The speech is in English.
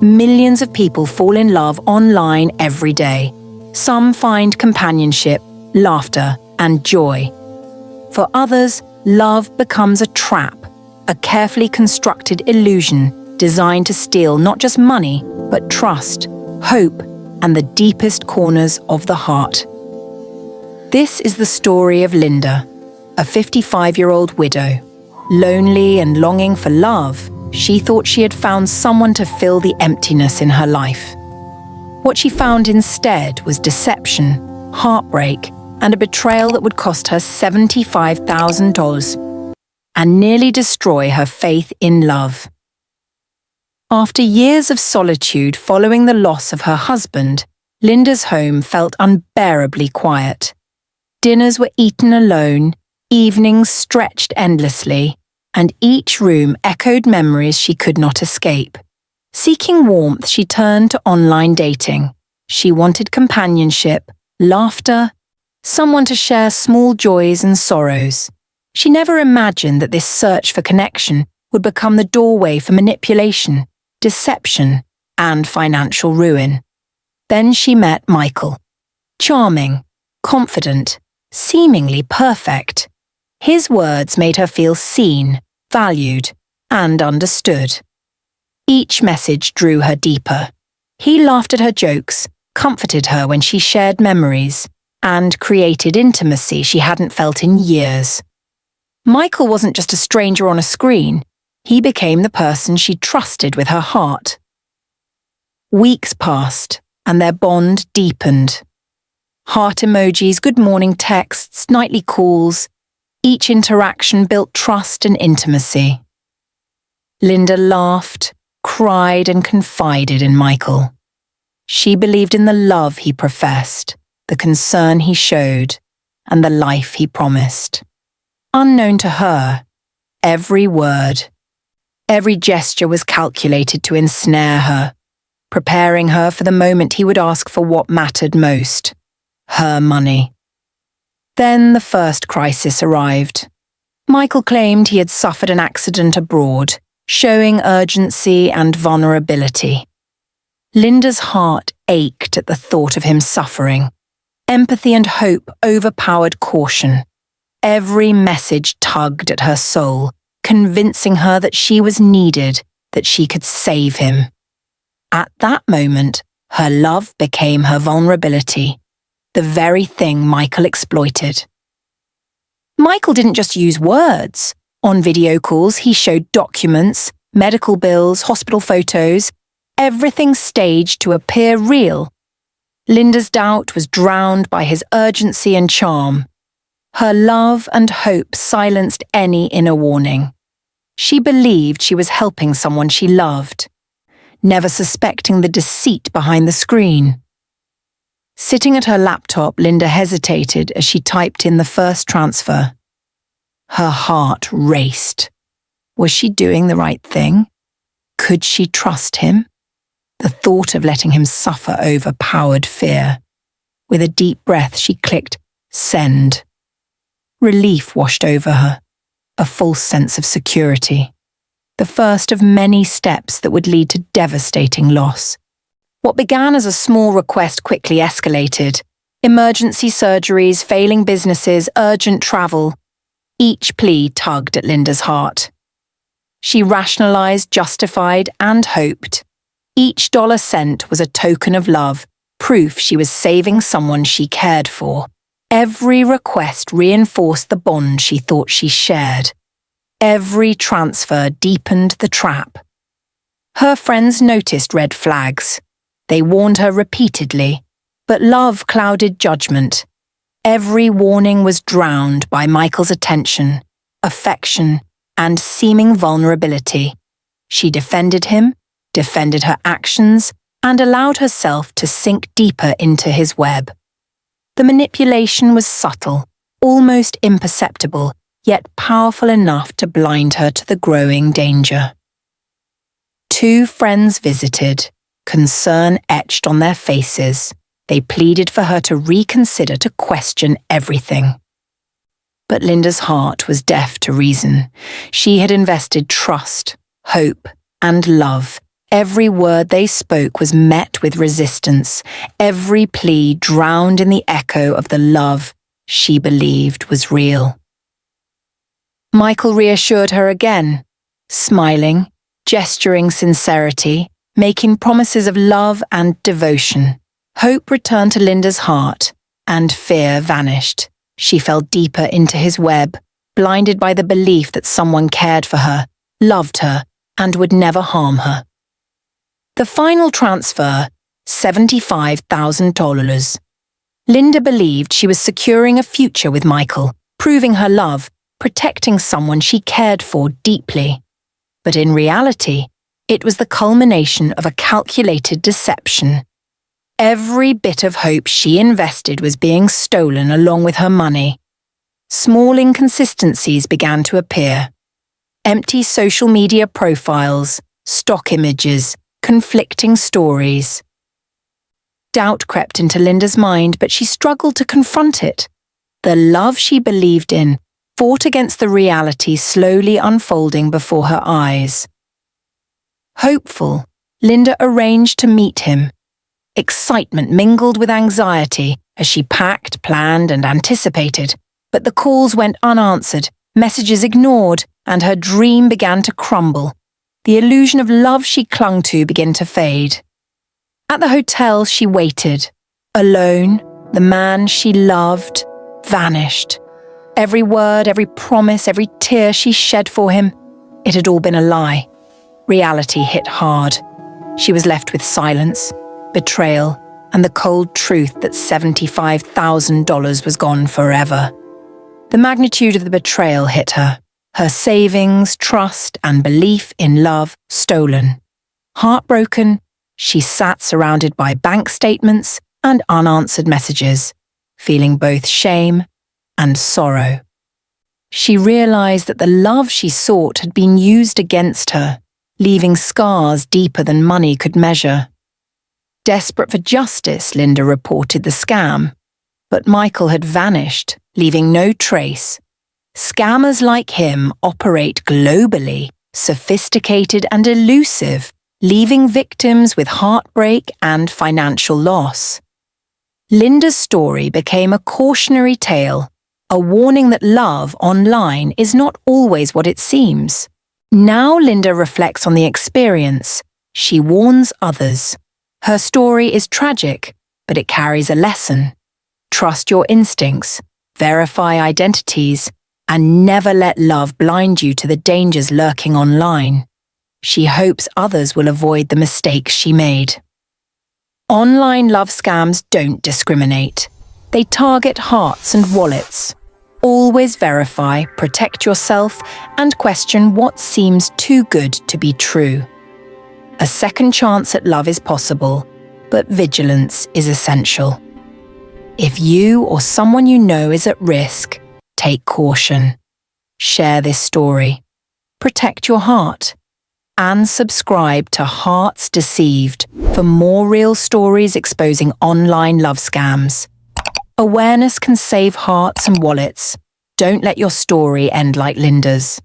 millions of people fall in love online every day. Some find companionship, laughter, and joy. For others, love becomes a trap, a carefully constructed illusion designed to steal not just money, but trust, hope, and the deepest corners of the heart. This is the story of Linda, a 55-year-old widow. Lonely and longing for love, she thought she had found someone to fill the emptiness in her life. What she found instead was deception, heartbreak, and a betrayal that would cost her $75,000 and nearly destroy her faith in love. After years of solitude following the loss of her husband, Linda's home felt unbearably quiet. Dinners were eaten alone, evenings stretched endlessly, and each room echoed memories she could not escape. Seeking warmth, she turned to online dating. She wanted companionship, laughter, someone to share small joys and sorrows. She never imagined that this search for connection would become the doorway for manipulation, deception, and financial ruin. Then she met Michael. Charming, confident, seemingly perfect. His words made her feel seen, valued, and understood. Each message drew her deeper. He laughed at her jokes, comforted her when she shared memories, and created intimacy she hadn't felt in years. Michael wasn't just a stranger on a screen. He became the person she trusted with her heart. Weeks passed, and their bond deepened. Heart emojis, good morning texts, nightly calls. Each interaction built trust and intimacy. Linda laughed, cried, and confided in Michael. She believed in the love he professed, the concern he showed, and the life he promised. Unknown to her, every word, every gesture was calculated to ensnare her, preparing her for the moment he would ask for what mattered most, her money. Then the first crisis arrived. Michael claimed he had suffered an accident abroad, showing urgency and vulnerability. Linda's heart ached at the thought of him suffering. Empathy and hope overpowered caution. Every message tugged at her soul, convincing her that she was needed, that she could save him. At that moment, her love became her vulnerability, the very thing Michael exploited. Michael didn't just use words. On video calls, he showed documents, medical bills, hospital photos, everything staged to appear real. Linda's doubt was drowned by his urgency and charm. Her love and hope silenced any inner warning. She believed she was helping someone she loved, never suspecting the deceit behind the screen. Sitting at her laptop, Linda hesitated as she typed in the first transfer. Her heart raced. Was she doing the right thing? Could she trust him? The thought of letting him suffer overpowered fear. With a deep breath, she clicked send. Relief washed over her, a false sense of security. The first of many steps that would lead to devastating loss. What began as a small request quickly escalated. Emergency surgeries, failing businesses, urgent travel. Each plea tugged at Linda's heart. She rationalized, justified, and hoped. Each dollar sent was a token of love, proof she was saving someone she cared for. Every request reinforced the bond she thought she shared. Every transfer deepened the trap. Her friends noticed red flags. They warned her repeatedly, but love clouded judgment. Every warning was drowned by Michael's attention, affection, and seeming vulnerability. She defended him, defended her actions, and allowed herself to sink deeper into his web. The manipulation was subtle, almost imperceptible, yet powerful enough to blind her to the growing danger. Two friends visited, concern etched on their faces. They pleaded for her to reconsider, to question everything. But Linda's heart was deaf to reason. She had invested trust, hope, and love, Every word they spoke was met with resistance, every plea drowned in the echo of the love she believed was real. Michael reassured her again, smiling, gesturing sincerity, making promises of love and devotion. Hope returned to Linda's heart, and fear vanished. She fell deeper into his web, blinded by the belief that someone cared for her, loved her, and would never harm her. The final transfer, $75,000. Linda believed she was securing a future with Michael, proving her love, protecting someone she cared for deeply. But in reality, it was the culmination of a calculated deception. Every bit of hope she invested was being stolen along with her money. Small inconsistencies began to appear. Empty social media profiles, stock images, conflicting stories. Doubt crept into Linda's mind, but she struggled to confront it. The love she believed in fought against the reality slowly unfolding before her eyes. Hopeful, Linda arranged to meet him. Excitement mingled with anxiety as she packed, planned, and anticipated, but the calls went unanswered, messages ignored, and her dream began to crumble. The illusion of love she clung to began to fade. At the hotel, she waited. Alone, the man she loved vanished. Every word, every promise, every tear she shed for him, it had all been a lie. Reality hit hard. She was left with silence, betrayal, and the cold truth that $75,000 was gone forever. The magnitude of the betrayal hit her. Her savings, trust, and belief in love stolen. Heartbroken, she sat surrounded by bank statements and unanswered messages, feeling both shame and sorrow. She realized that the love she sought had been used against her, leaving scars deeper than money could measure. Desperate for justice, Linda reported the scam, but Michael had vanished, leaving no trace. Scammers like him operate globally, sophisticated and elusive, leaving victims with heartbreak and financial loss. Linda's story became a cautionary tale, a warning that love online is not always what it seems. Now Linda reflects on the experience. She warns others. Her story is tragic, but it carries a lesson. Trust your instincts, verify identities, and never let love blind you to the dangers lurking online. She hopes others will avoid the mistakes she made. Online love scams don't discriminate. They target hearts and wallets. Always verify, protect yourself, and question what seems too good to be true. A second chance at love is possible, but vigilance is essential. If you or someone you know is at risk, take caution. Share this story. Protect your heart. And subscribe to Hearts Deceived for more real stories exposing online love scams. Awareness can save hearts and wallets. Don't let your story end like Linda's.